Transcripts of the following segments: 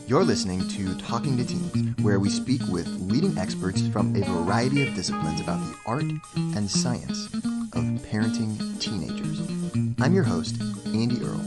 You're listening to Talking to Teens, where we speak with leading experts from a variety of disciplines about the art and science of parenting teenagers. I'm your host, Andy Earle.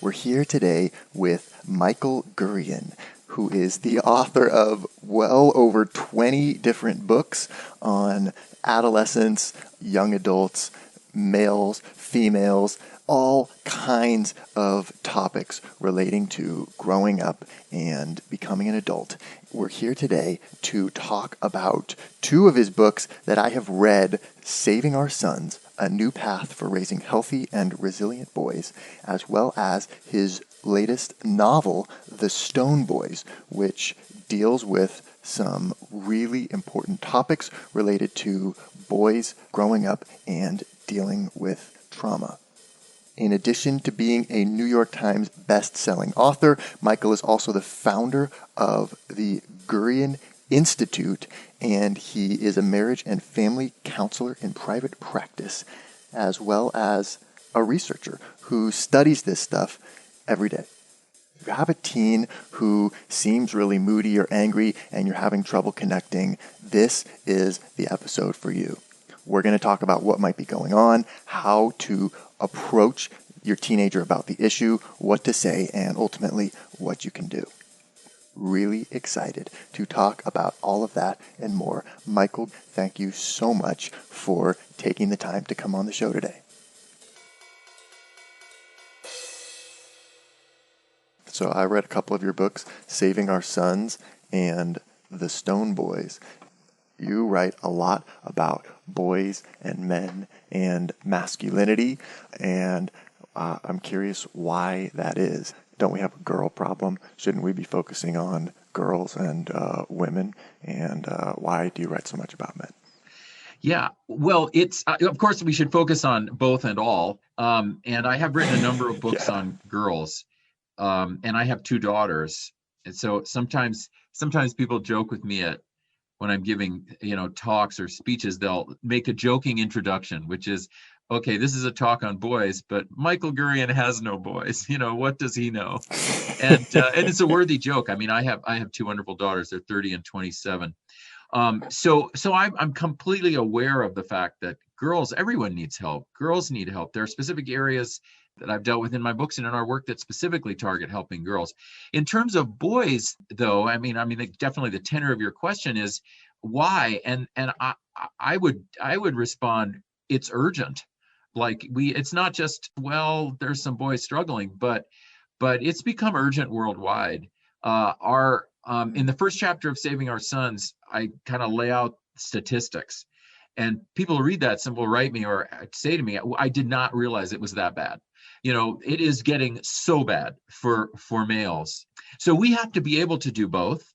We're here today with Michael Gurian, who is the author of well over 20 different books on adolescents, young adults, males, females, all kinds of topics relating to growing up and becoming an adult. We're here today to talk about two of his books that I have read, Saving Our Sons, A New Path for Raising Healthy and Resilient Boys, as well as his latest novel, The Stone Boys, which deals with some really important topics related to boys growing up and dealing with trauma. In addition to being a New York Times best-selling author, Michael is also the founder of the Gurian Institute, and he is a marriage and family counselor in private practice, as well as a researcher who studies this stuff every day. If you have a teen who seems really moody or angry and you're having trouble connecting, this is the episode for you. We're going to talk about what might be going on, how to approach your teenager about the issue, what to say, and ultimately what you can do. Really excited to talk about all of that and more. Michael, thank you so much for taking the time to come on the show today. So I read a couple of your books, Saving Our Sons and The Stone Boys. You write a lot about boys and men and masculinity, and I'm curious why that is. Don't we have a girl problem? Shouldn't we be focusing on girls and women? And why do you write so much about men? Yeah, well, it's of course we should focus on both and all. And I have written a number of books on girls, and I have two daughters, and so sometimes people joke with me when I'm giving talks or speeches. They'll make a joking introduction, which is, okay, this is a talk on boys, but Michael Gurian has no boys. What does he know? And it's a worthy joke. I mean, I have two wonderful daughters. They're 30 and 27. So I'm completely aware of the fact that everyone needs help. Girls need help. There are specific areas that I've dealt with in my books and in our work that specifically target helping girls. In terms of boys, though, I mean, definitely the tenor of your question is why, and I would respond, it's urgent. Like it's not just, well, there's some boys struggling, but it's become urgent worldwide. In the first chapter of Saving Our Sons, I kind of lay out statistics, and people read that and will write me or say to me, I did not realize it was that bad. It is getting so bad for males. So we have to be able to do both.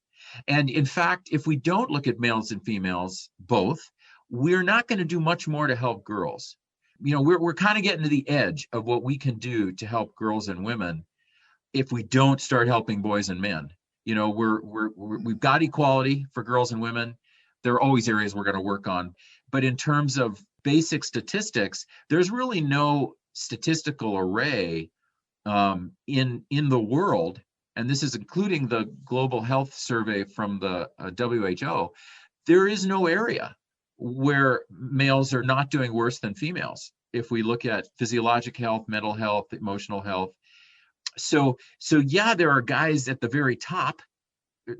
And in fact, if we don't look at males and females both, we're not going to do much more to help girls. We're kind of getting to the edge of what we can do to help girls and women if we don't start helping boys and men. We've got equality for girls and women. There are always areas we're going to work on. But in terms of basic statistics, there's really no statistical array in the world, and this is including the Global Health Survey from the WHO. There is no area where males are not doing worse than females if we look at physiologic health, mental health, emotional health. So yeah, there are guys at the very top,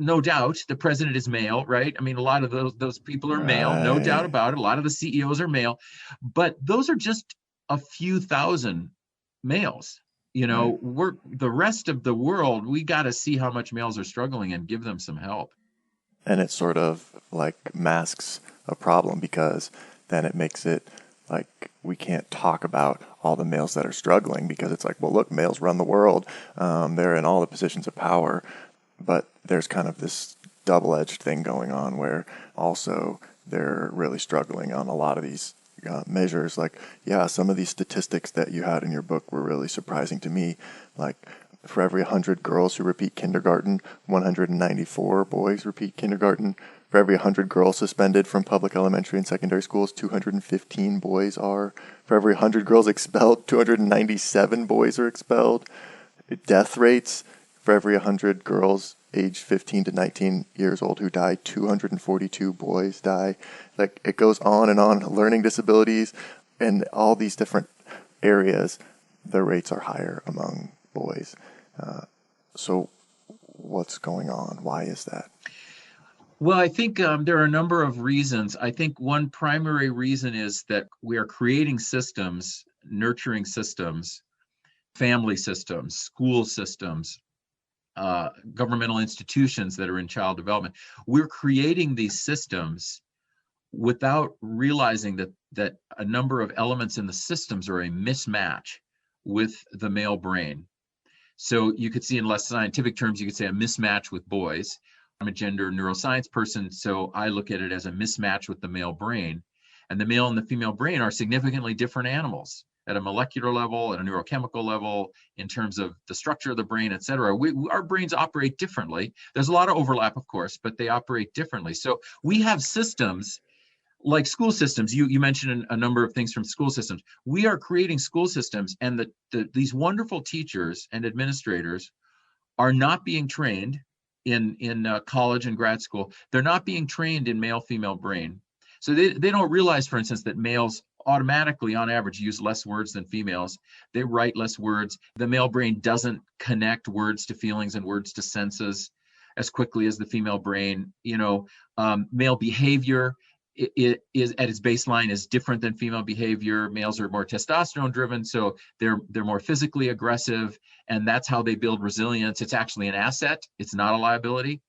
no doubt. The president is male, right? I mean, a lot of those people are male, no doubt about it. A lot of the CEOs are male, but those are just a few thousand males. We're the rest of the world. We got to see how much males are struggling and give them some help. And it sort of like masks a problem, because then it makes it like we can't talk about all the males that are struggling, because it's like, well, look, males run the world. They're in all the positions of power. But there's kind of this double-edged thing going on where also they're really struggling on a lot of these measures. Like, yeah, some of these statistics that you had in your book were really surprising to me. Like, for every 100 girls who repeat kindergarten, 194 boys repeat kindergarten. For every 100 girls suspended from public elementary and secondary schools, 215 boys are. For every 100 girls expelled, 297 boys are expelled. Death rates, for every 100 girls aged 15 to 19 years old who die, 242 boys die. Like, it goes on and on. Learning disabilities and all these different areas, the rates are higher among boys. So what's going on? Why is that? Well, I think there are a number of reasons. I think one primary reason is that we are creating systems, nurturing systems, family systems, school systems, governmental institutions that are in child development. We're creating these systems without realizing that a number of elements in the systems are a mismatch with the male brain. So you could see, in less scientific terms, you could say a mismatch with boys. I'm a gender neuroscience person, so I look at it as a mismatch with the male brain. And the male and the female brain are significantly different animals at a molecular level, at a neurochemical level, in terms of the structure of the brain, et cetera. Our brains operate differently. There's a lot of overlap, of course, but they operate differently. So we have systems like school systems. You mentioned a number of things from school systems. We are creating school systems, and these wonderful teachers and administrators are not being trained in college and grad school. They're not being trained in male-female brain. So they don't realize, for instance, that males automatically, on average, use less words than females. They write less words. The male brain doesn't connect words to feelings and words to senses as quickly as the female brain. Male behavior it is at its baseline is different than female behavior. Males are more testosterone driven, so they're more physically aggressive, and that's how they build resilience. It's actually an asset. It's not a liability.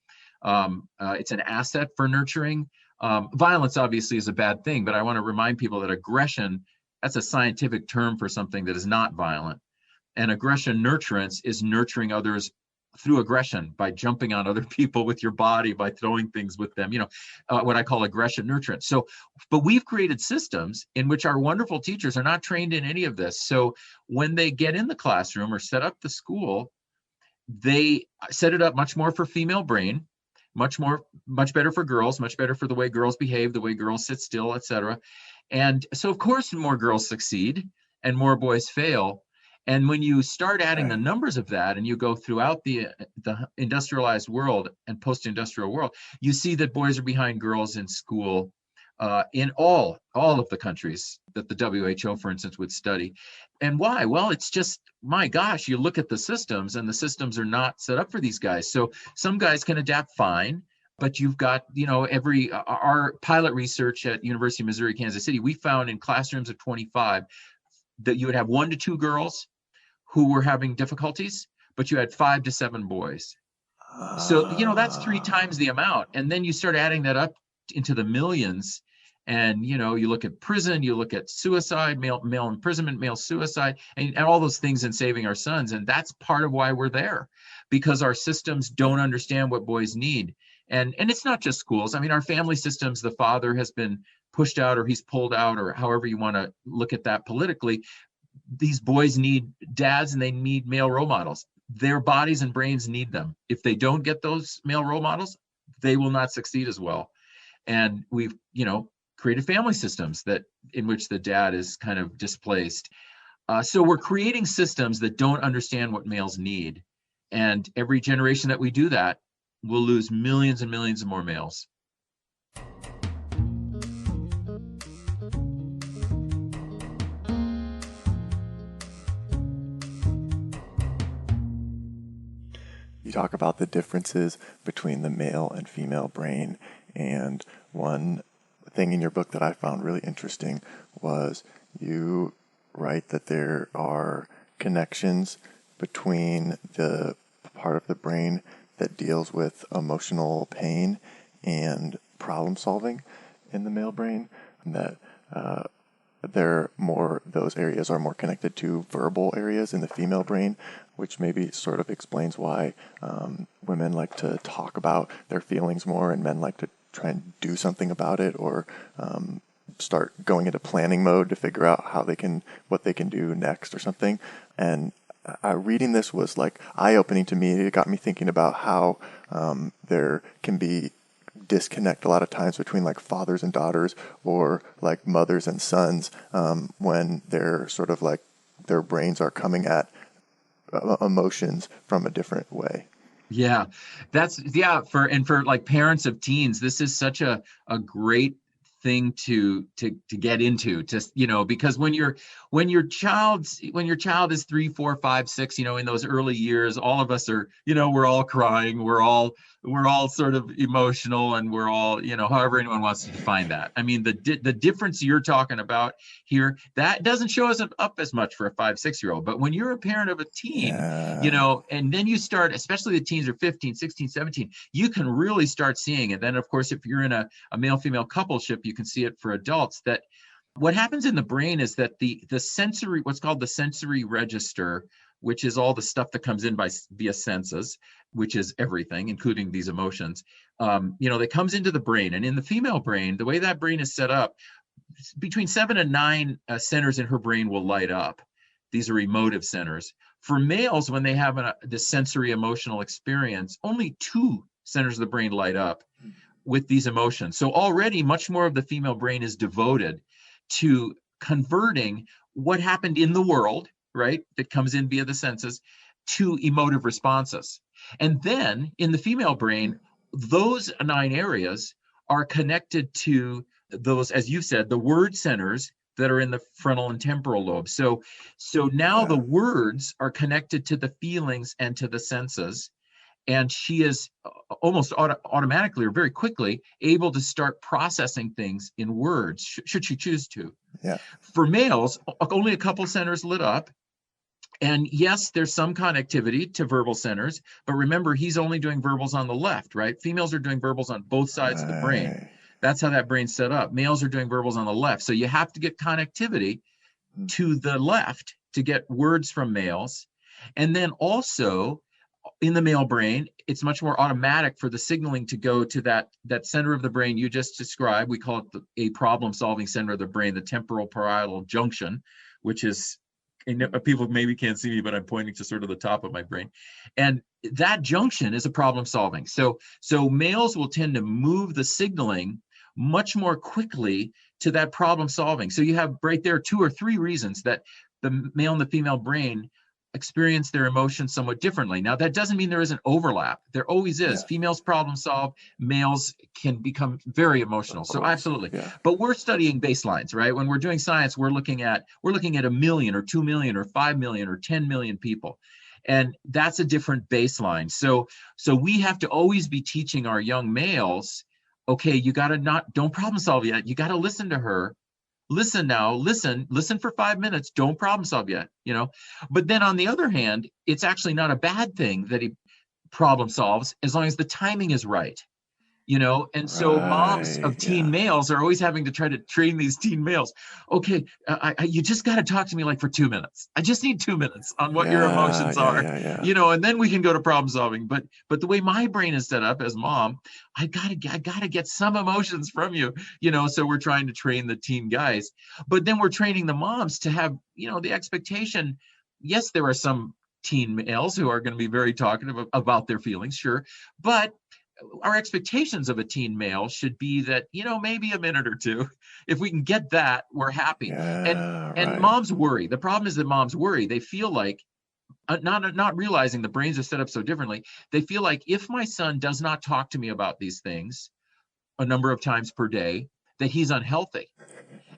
It's an asset for nurturing. Violence obviously is a bad thing, but I want to remind people that aggression, that's a scientific term for something that is not violent. And aggression nurturance is nurturing others through aggression, by jumping on other people with your body, by throwing things with them, what I call aggression nurturance. So, but we've created systems in which our wonderful teachers are not trained in any of this. So when they get in the classroom or set up the school, they set it up much more for female brain, much better for girls, much better for the way girls behave, the way girls sit still, etc. And so, of course, more girls succeed and more boys fail. And when you start adding the numbers of that, and you go throughout the industrialized world and post-industrial world, you see that boys are behind girls in school in all of the countries that the WHO, for instance, would study. And why? Well, it's just, my gosh, you look at the systems, and the systems are not set up for these guys. So some guys can adapt fine, but you've got, our pilot research at University of Missouri, Kansas City, we found in classrooms of 25 that you would have 1 to 2 girls who were having difficulties, but you had 5 to 7 boys. So, that's 3 times the amount. And then you start adding that up into the millions. And, you look at prison, you look at suicide, male imprisonment, male suicide, and all those things in Saving Our Sons. And that's part of why we're there, because our systems don't understand what boys need. And it's not just schools. I mean, our family systems, the father has been pushed out, or he's pulled out, or however you want to look at that politically. These boys need dads, and they need male role models. Their bodies and brains need them. If they don't get those male role models, they will not succeed as well. And we've, created family systems in which the dad is kind of displaced. So we're creating systems that don't understand what males need. And every generation that we do that, we'll lose millions and millions of more males. You talk about the differences between the male and female brain, and one thing in your book that I found really interesting was you write that there are connections between the part of the brain that deals with emotional pain and problem solving in the male brain, and that those areas are more connected to verbal areas in the female brain, which maybe sort of explains why women like to talk about their feelings more, and men like to try and do something about it, or start going into planning mode to figure out what they can do next or something. And reading this was like eye-opening to me. It got me thinking about how there can be disconnect a lot of times between like fathers and daughters or like mothers and sons when they're sort of like their brains are coming at emotions from a different way. Yeah, for like parents of teens, this is such a great thing to get into, just, because when your child is 3, 4, 5, 6, in those early years, all of us are, we're all crying, we're all sort of emotional, and we're all, however anyone wants to define that. I mean, the difference you're talking about here, that doesn't show us up as much for a 5, 6-year-old, but when you're a parent of a teen, and then you start, especially the teens are 15, 16, 17, you can really start seeing it. Then, of course, if you're in a male-female coupleship, you can see it for adults, that what happens in the brain is that the sensory, what's called the sensory register, which is all the stuff that comes in via senses, which is everything, including these emotions, that comes into the brain. And in the female brain, the way that brain is set up, between 7 and 9 centers in her brain will light up. These are emotive centers. For males, when they have the sensory emotional experience, only 2 centers of the brain light up with these emotions. So already much more of the female brain is devoted to converting what happened in the world, right, that comes in via the senses, to emotive responses. And then in the female brain, those 9 areas are connected to those, as you said, the word centers that are in the frontal and temporal lobes. So now the words are connected to the feelings and to the senses. And she is almost automatically or very quickly able to start processing things in words, should she choose to. Yeah. For males, only a couple centers lit up. And yes, there's some connectivity to verbal centers, but remember, he's only doing verbals on the left, right? Females are doing verbals on both sides of the brain. That's how that brain's set up. Males are doing verbals on the left. So you have to get connectivity to the left to get words from males. And then also, in the male brain, it's much more automatic for the signaling to go to that center of the brain you just described. We call it a problem-solving center of the brain, the temporal parietal junction, which is, people maybe can't see me, but I'm pointing to sort of the top of my brain. And that junction is a problem-solving. So males will tend to move the signaling much more quickly to that problem-solving. So you have right there 2 or 3 reasons that the male and the female brain experience their emotions somewhat differently. Now, that doesn't mean there isn't overlap. There always is. Females problem solve, males can become very emotional. So absolutely. Yeah. But we're studying baselines, right? When we're doing science, we're looking at 1 million or 2 million or 5 million or 10 million people. And that's a different baseline. So we have to always be teaching our young males, okay, you got to don't problem solve yet. You got to listen to her. Listen now, listen for 5 minutes. Don't problem solve yet, But then on the other hand, it's actually not a bad thing that he problem solves as long as the timing is right, And so moms of teen males are always having to try to train these teen males. Okay, you just got to talk to me like for 2 minutes. I just need 2 minutes on what your emotions are, and then we can go to problem solving. But the way my brain is set up as mom, I gotta get some emotions from you, So we're trying to train the teen guys, but then we're training the moms to have, the expectation. Yes, there are some teen males who are going to be very talkative about their feelings, sure, but our expectations of a teen male should be that, maybe a minute or 2. If we can get that, we're happy. And moms worry. The problem is that moms worry. They feel like, not realizing the brains are set up so differently, they feel like if my son does not talk to me about these things a number of times per day, that he's unhealthy.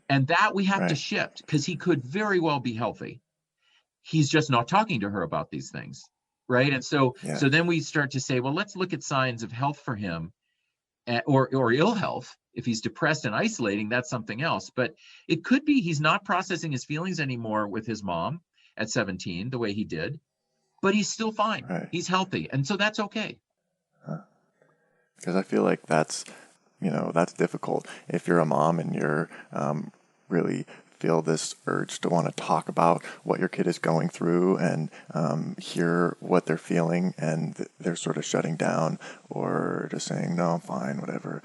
And that we have to shift, because he could very well be healthy. He's just not talking to her about these things. Right. And so then we start to say, well, let's look at signs of health for him, or ill health. If he's depressed and isolating, that's something else. But it could be he's not processing his feelings anymore with his mom at 17, the way he did, but he's still fine. Right. He's healthy. And so that's okay. Because I feel like that's difficult. If you're a mom and you're really feel this urge to want to talk about what your kid is going through and hear what they're feeling, and they're sort of shutting down or just saying, no, I'm fine, whatever.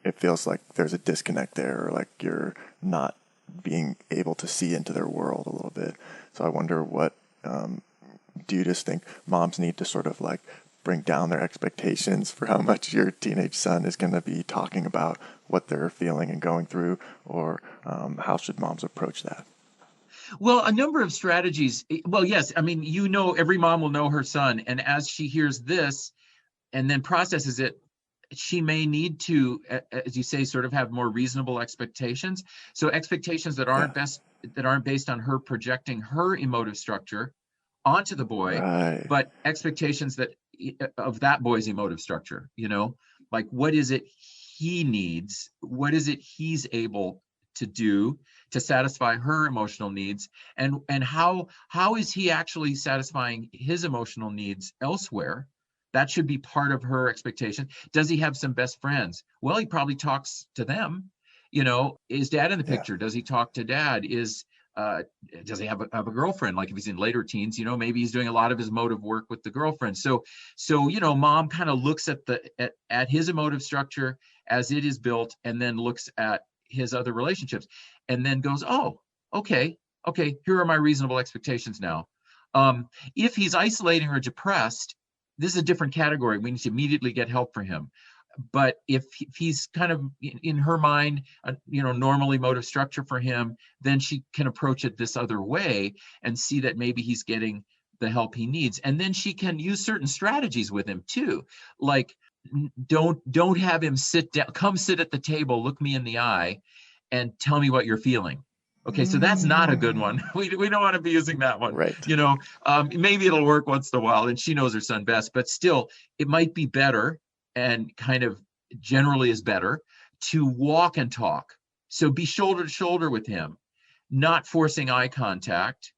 It feels like there's a disconnect there, or like you're not being able to see into their world a little bit. So I wonder, what do you just think moms need to sort of like bring down their expectations for how much your teenage son is going to be talking about what they're feeling and going through, or how should moms approach that? Well, a number of strategies. Well, yes, I mean, every mom will know her son, and as she hears this and then processes it, she may need to, as you say, sort of have more reasonable expectations. So expectations that aren't based on her projecting her emotive structure onto the boy, Right. but expectations that of that boy's emotive structure, like what is it he needs? What is it he's able to do to satisfy her emotional needs? And how is he actually satisfying his emotional needs elsewhere? That should be part of her expectation. Does he have some best friends? Well, he probably talks to them. Is dad in the Yeah. picture? Does he talk to dad? Does he have a girlfriend? Like if he's in later teens, maybe he's doing a lot of his emotive work with the girlfriend. So mom kind of looks at his emotive structure as it is built, and then looks at his other relationships, and then goes, oh, okay, here are my reasonable expectations now. If he's isolating or depressed, this is a different category. We need to immediately get help for him. But if he's kind of in her mind, normal emotive structure for him, then she can approach it this other way and see that maybe he's getting the help he needs. And then she can use certain strategies with him too, like don't have him sit down, come sit at the table, look me in the eye, and tell me what you're feeling. Okay, so that's not a good one. We don't want to be using that one. Right. Maybe it'll work once in a while, and she knows her son best, but still, it might be better, and kind of generally is better, to walk and talk. So be shoulder to shoulder with him, not forcing eye contact.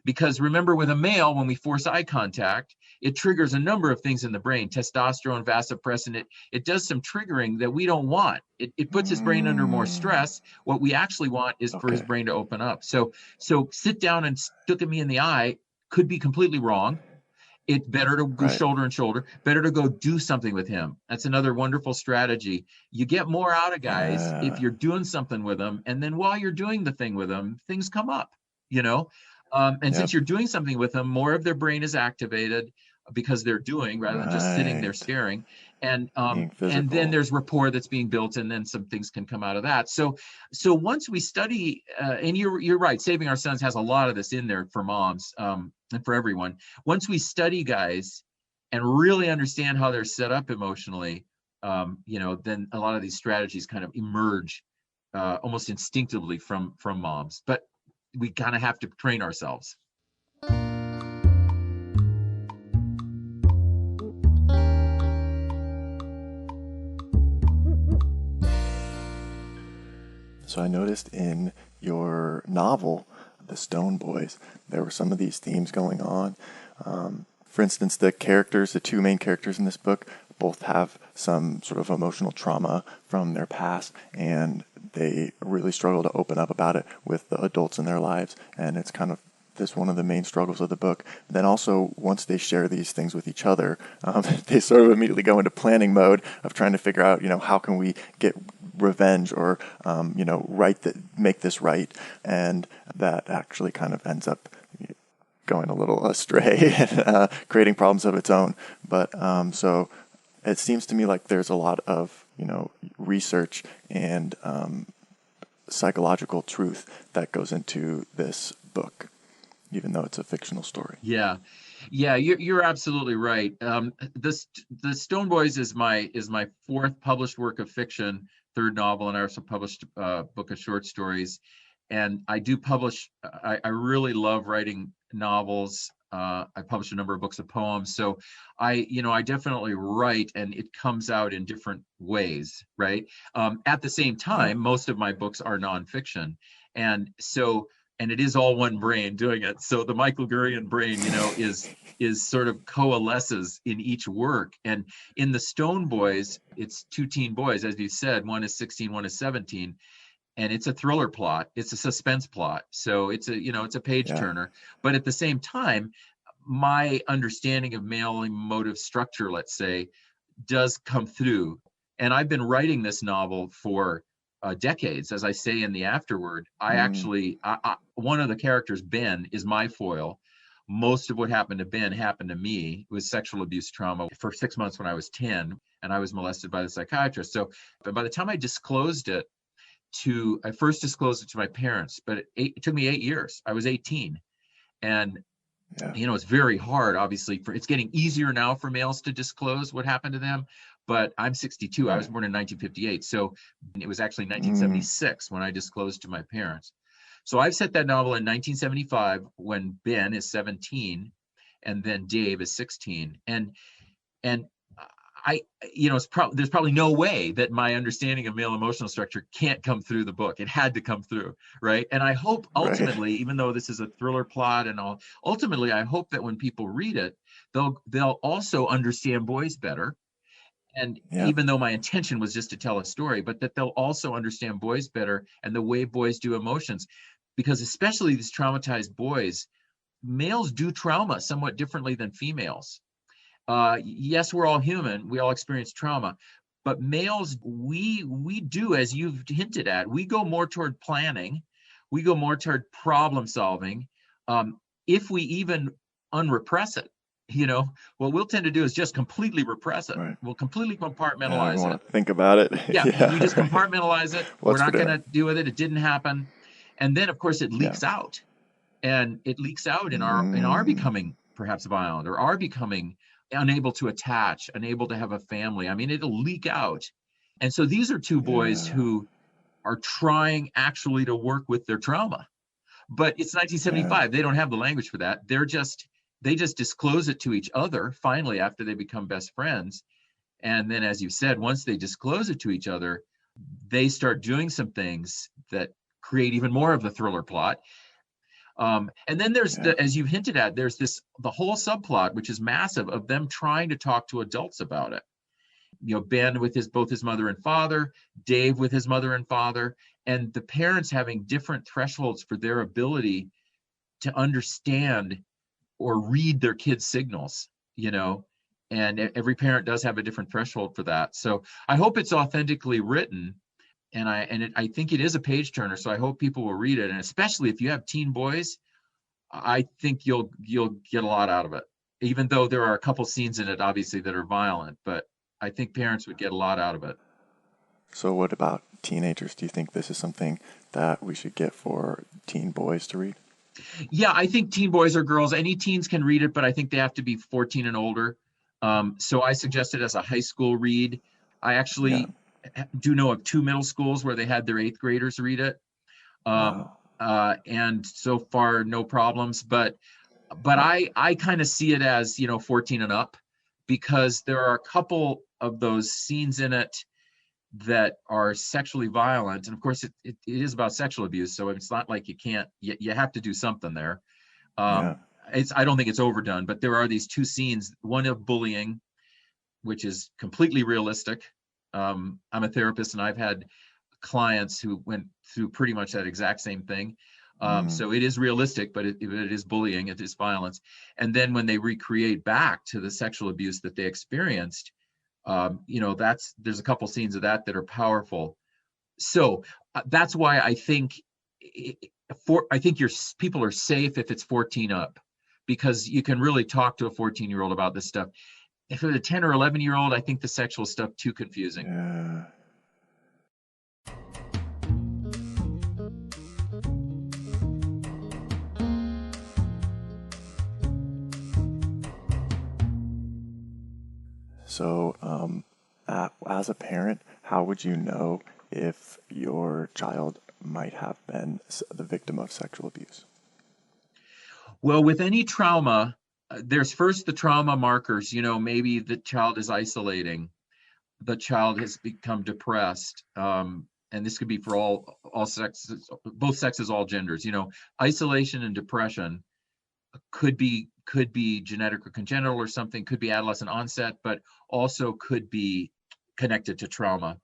Because remember, with a male, when we force eye contact, it triggers a number of things in the brain, testosterone, vasopressin. It does some triggering that we don't want. It puts his brain under more stress. What we actually want is for his brain to open up. So sit down and look at me in the eye could be completely wrong. It's better to go shoulder and shoulder, better to go do something with him. That's another wonderful strategy. You get more out of guys if you're doing something with them. And then while you're doing the thing with them, things come up, since you're doing something with them, more of their brain is activated because they're doing rather than just sitting there staring. And then there's rapport that's being built, and then some things can come out of that. So once we study, and you're right, Saving Our Sons has a lot of this in there for moms and for everyone. Once we study guys and really understand how they're set up emotionally, then a lot of these strategies kind of emerge almost instinctively from moms. But we kind of have to train ourselves. So I noticed in your novel, The Stone Boys, there were some of these themes going on. For instance, the two main characters in this book, both have some sort of emotional trauma from their past, and they really struggle to open up about it with the adults in their lives. And it's kind of one of the main struggles of the book. Then also, once they share these things with each other, they sort of immediately go into planning mode of trying to figure out, how can we get revenge or, make this right. And that actually kind of ends up going a little astray and creating problems of its own. But so it seems to me like there's a lot of, research and psychological truth that goes into this book, even though it's a fictional story. Yeah, you're absolutely right. The Stone Boys is my fourth published work of fiction, third novel, and I also published a book of short stories. And I do publish. I really love writing novels. I published a number of books of poems. So I definitely write, and it comes out in different ways, right? At the same time, most of my books are nonfiction, and it is all one brain doing it. So the Michael Gurian brain, is sort of coalesces in each work. And in the Stone Boys, it's two teen boys, as you said. One is 16, one is 17. And it's a thriller plot. It's a suspense plot. So it's a page turner. But at the same time, my understanding of male emotive structure, let's say, does come through. And I've been writing this novel for decades. As I say in the afterword, I actually, one of the characters, Ben, is my foil. most of what happened to Ben happened to me. It was sexual abuse trauma for 6 months when I was 10, and I was molested by the psychiatrist. So but by the time I disclosed it I first disclosed it to my parents, but it took me 8 years. I was 18. And Yeah. it's very hard, obviously. It's getting easier now for males to disclose what happened to them, but I'm 62. I was Right. born in 1958, so it was actually Mm. 1976 when I disclosed to my parents. So I've set that novel in 1975 when Ben is 17, and then Dave is 16, and I, there's probably no way that my understanding of male emotional structure can't come through the book. It had to come through, right? And I hope Right. ultimately, even though this is a thriller plot and all, ultimately, I hope that when people read it, they'll also understand boys better. And Yeah. even though my intention was just to tell a story, but that they'll also understand boys better and the way boys do emotions, because especially these traumatized boys, males do trauma somewhat differently than females. Yes, we're all human. We all experience trauma, but males, we do, as you've hinted at, we go more toward planning, we go more toward problem solving. If we even unrepress it, what we'll tend to do is just completely repress it. Right. We'll completely Yeah, we compartmentalize want it. to think about it. Yeah, Yeah. we just Right. compartmentalize it. We're What's for not going dinner? to deal with it. It didn't happen, and then of course it Yeah. leaks out, and it leaks out in our becoming perhaps violent, or our becoming unable to attach, unable to have a family. I mean, it'll leak out. And so these are two boys Yeah. who are trying actually to work with their trauma. But it's Yeah. 1975. They don't have the language for that. They just disclose it to each other finally after they become best friends. And then, as you said, once they disclose it to each other, they start doing some things that create even more of the thriller plot. And then there's Yeah. as you've hinted at, there's the whole subplot, which is massive, of them trying to talk to adults about it. Ben with both his mother and father, Dave with his mother and father, and the parents having different thresholds for their ability to understand or read their kids' signals, and every parent does have a different threshold for that. So I hope it's authentically written, and I think it is a page turner. So I hope people will read it, and especially if you have teen boys, I think you'll get a lot out of it. Even though there are a couple scenes in it, obviously, that are violent, but I think parents would get a lot out of it. So what about teenagers? Do you think this is something that we should get for teen boys to read? Yeah, I think teen boys or girls, any teens can read it, but I think they have to be 14 and older. So I suggest it as a high school read. I Yeah. actually do know of 2 middle schools where they had their 8th graders read it. Wow. And so far, no problems. But Right. I kind of see it as 14 and up, because there are a couple of those scenes in it that are sexually violent, and of course it is about sexual abuse, so it's not like you have to do something there. Yeah. I don't think it's overdone, but there are these 2 scenes, one of bullying, which is completely realistic. I'm a therapist, and I've had clients who went through pretty much that exact same thing. So it is realistic, but it is bullying, it is violence. And then when they recreate back to the sexual abuse that they experienced, there's a couple scenes of that are powerful. So that's why I think people are safe if it's 14 up, because you can really talk to a 14-year-old about this stuff. If it's a 10 or 11-year-old, I think the sexual stuff too confusing. Yeah. So, as a parent, how would you know if your child might have been the victim of sexual abuse? Well, with any trauma, there's first the trauma markers. Maybe the child is isolating, the child has become depressed, and this could be for all sexes, both sexes, all genders. Isolation and depression could be genetic or congenital or something, could be adolescent onset, but also could be connected to trauma,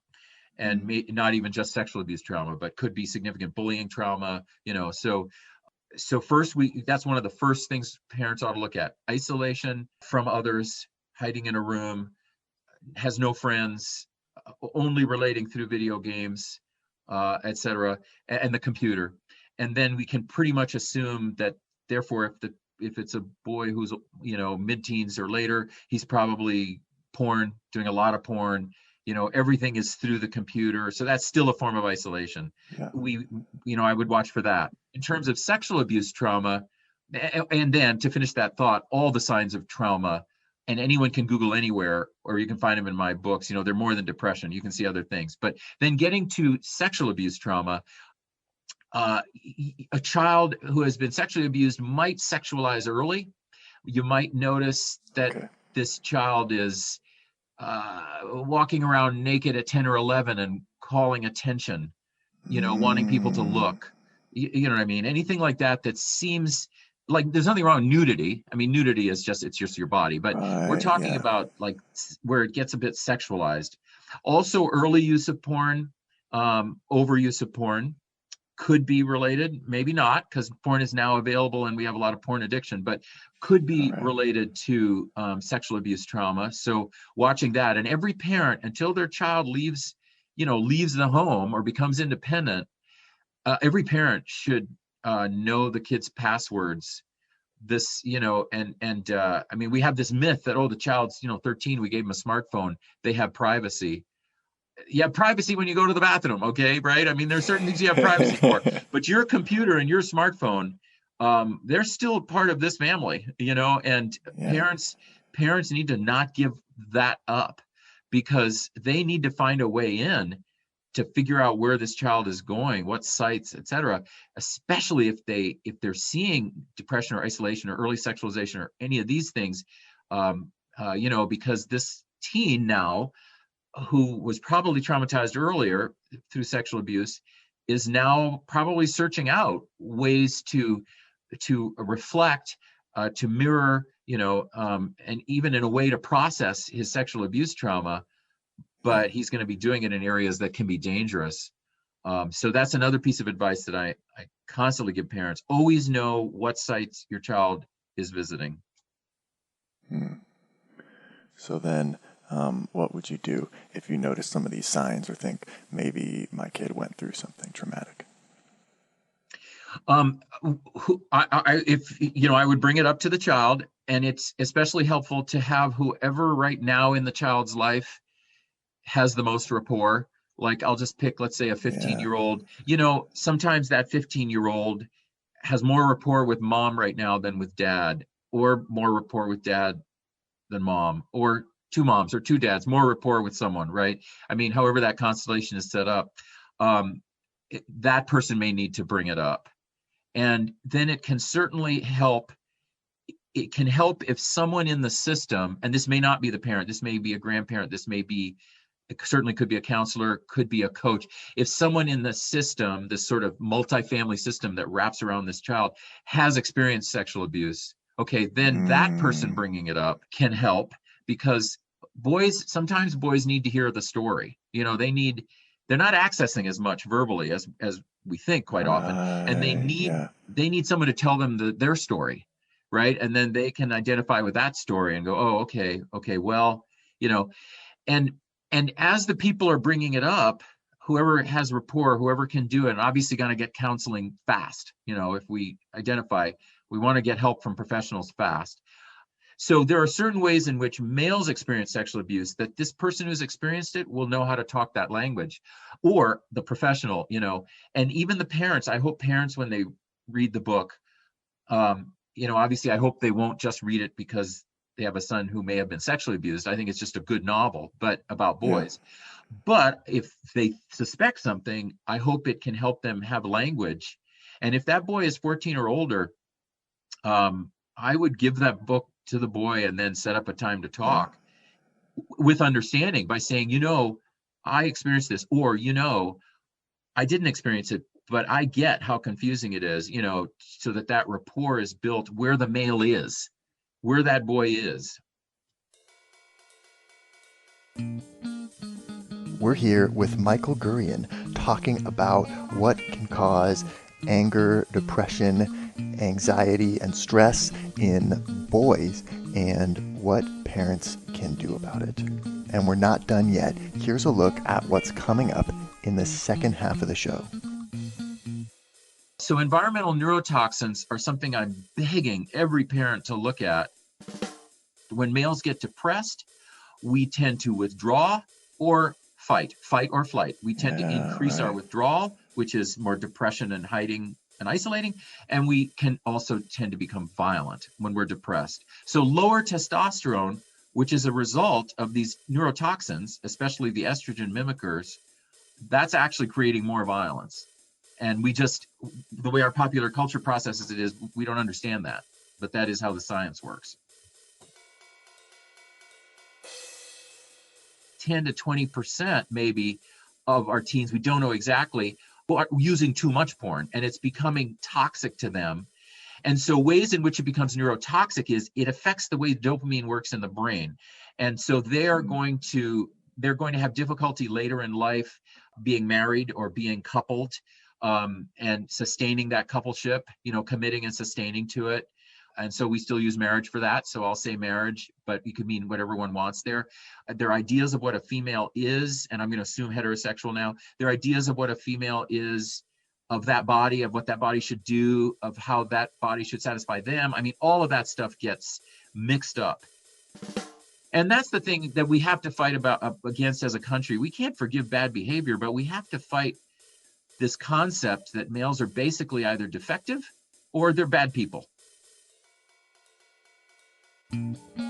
and not even just sexual abuse trauma, but could be significant bullying trauma. So first, that's one of the first things parents ought to look at: isolation from others, hiding in a room, has no friends, only relating through video games, etc., and the computer. And then we can pretty much assume that, therefore, if the if it's a boy who's, mid-teens or later, he's probably doing a lot of porn. Everything is through the computer. So that's still a form of isolation. Yeah. I would watch for that. In terms of sexual abuse trauma, and then to finish that thought, all the signs of trauma, and anyone can Google anywhere, or you can find them in my books. They're more than depression. You can see other things. But then getting to sexual abuse trauma, a child who has been sexually abused might sexualize early. You might notice that this child is walking around naked at 10 or 11 and calling attention, wanting people to look. You know what I mean? Anything like that seems like there's nothing wrong with nudity. I mean, nudity is it's just your body, but we're talking about like where it gets a bit sexualized. Also, early use of porn, overuse of porn could be related, maybe not, because porn is now available and we have a lot of porn addiction, but could be related to sexual abuse trauma. So watching that, and every parent, until their child leaves the home or becomes independent, every parent should know the kid's passwords. I mean, we have this myth that, the child's 13, we gave them a smartphone, they have privacy. You have privacy when you go to the bathroom, okay, right? I mean, there's certain things you have privacy for, but your computer and your smartphone, they're still part of this family, and parents need to not give that up, because they need to find a way in to figure out where this child is going, what sites, etc., especially if they're seeing depression or isolation or early sexualization or any of these things, because this teen now, who was probably traumatized earlier through sexual abuse, is now probably searching out ways to reflect, to mirror, and even in a way to process his sexual abuse trauma, but he's going to be doing it in areas that can be dangerous. So that's another piece of advice that I constantly give parents. Always know what sites your child is visiting. So then, what would you do if you notice some of these signs or think maybe my kid went through something traumatic? I would bring it up to the child, and it's especially helpful to have whoever right now in the child's life has the most rapport. Like, I'll just pick, let's say, a 15-year-old. Sometimes that 15-year-old has more rapport with mom right now than with dad, or more rapport with dad than mom, or two moms or two dads, more rapport with someone, right? I mean, however that constellation is set up, that person may need to bring it up. And then it can certainly help. It can help if someone in the system, and this may not be the parent, this may be a grandparent, it certainly could be a counselor, could be a coach. If someone in the system, this sort of multifamily system that wraps around this child, has experienced sexual abuse, okay, then that person bringing it up can help, because sometimes boys need to hear the story. They're not accessing as much verbally as we think quite often, and they need someone to tell them their story, right? And then they can identify with that story and go, oh, okay, well, and as the people are bringing it up, whoever has rapport, whoever can do it, and obviously going to get counseling fast. If we identify, we want to get help from professionals fast. So there are certain ways in which males experience sexual abuse that this person who's experienced it will know how to talk that language, or the professional, and even the parents. I hope parents, when they read the book, obviously I hope they won't just read it because they have a son who may have been sexually abused. I think it's just a good novel, but about boys. Yeah. But if they suspect something, I hope it can help them have language. And if that boy is 14 or older, I would give that book to the boy and then set up a time to talk with understanding, by saying, I experienced this, or, I didn't experience it, but I get how confusing it is, so that rapport is built where the male is, where that boy is. We're here with Michael Gurian talking about what can cause anger, depression, anxiety, and stress in boys, and what parents can do about it. And we're not done yet. Here's a look at what's coming up in the second half of the show. So environmental neurotoxins are something I'm begging every parent to look at. When males get depressed, we tend to withdraw or fight or flight. We tend to increase our withdrawal, which is more depression and hiding and isolating. And we can also tend to become violent when we're depressed. So lower testosterone, which is a result of these neurotoxins, especially the estrogen mimickers, that's actually creating more violence. And we just, the way our popular culture processes it is, we don't understand that. But that is how the science works. 10 to 20% maybe of our teens, we don't know exactly, are using too much porn, and it's becoming toxic to them. And so ways in which it becomes neurotoxic is it affects the way dopamine works in the brain. And so they're going to have difficulty later in life being married or being coupled, and sustaining that coupleship, committing and sustaining to it. And so we still use marriage for that. So I'll say marriage, but you could mean whatever one wants there. Their ideas of what a female is, and I'm going to assume heterosexual now, their ideas of what a female is, of that body, of what that body should do, of how that body should satisfy them. I mean, all of that stuff gets mixed up. And that's the thing that we have to fight against as a country. We can't forgive bad behavior, but we have to fight this concept that males are basically either defective or they're bad people.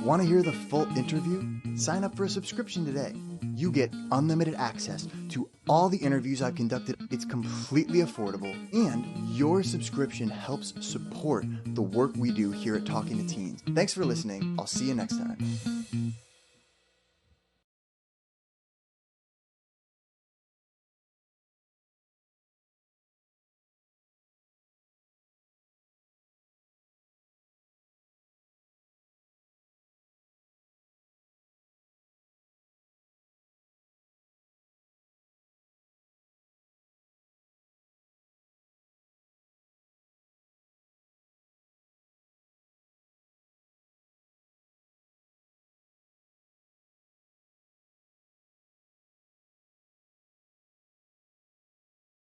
Want to hear the full interview? Sign up for a subscription today. You get unlimited access to all the interviews I've conducted. It's completely affordable, and your subscription helps support the work we do here at Talking to Teens. Thanks for listening. I'll see you next time.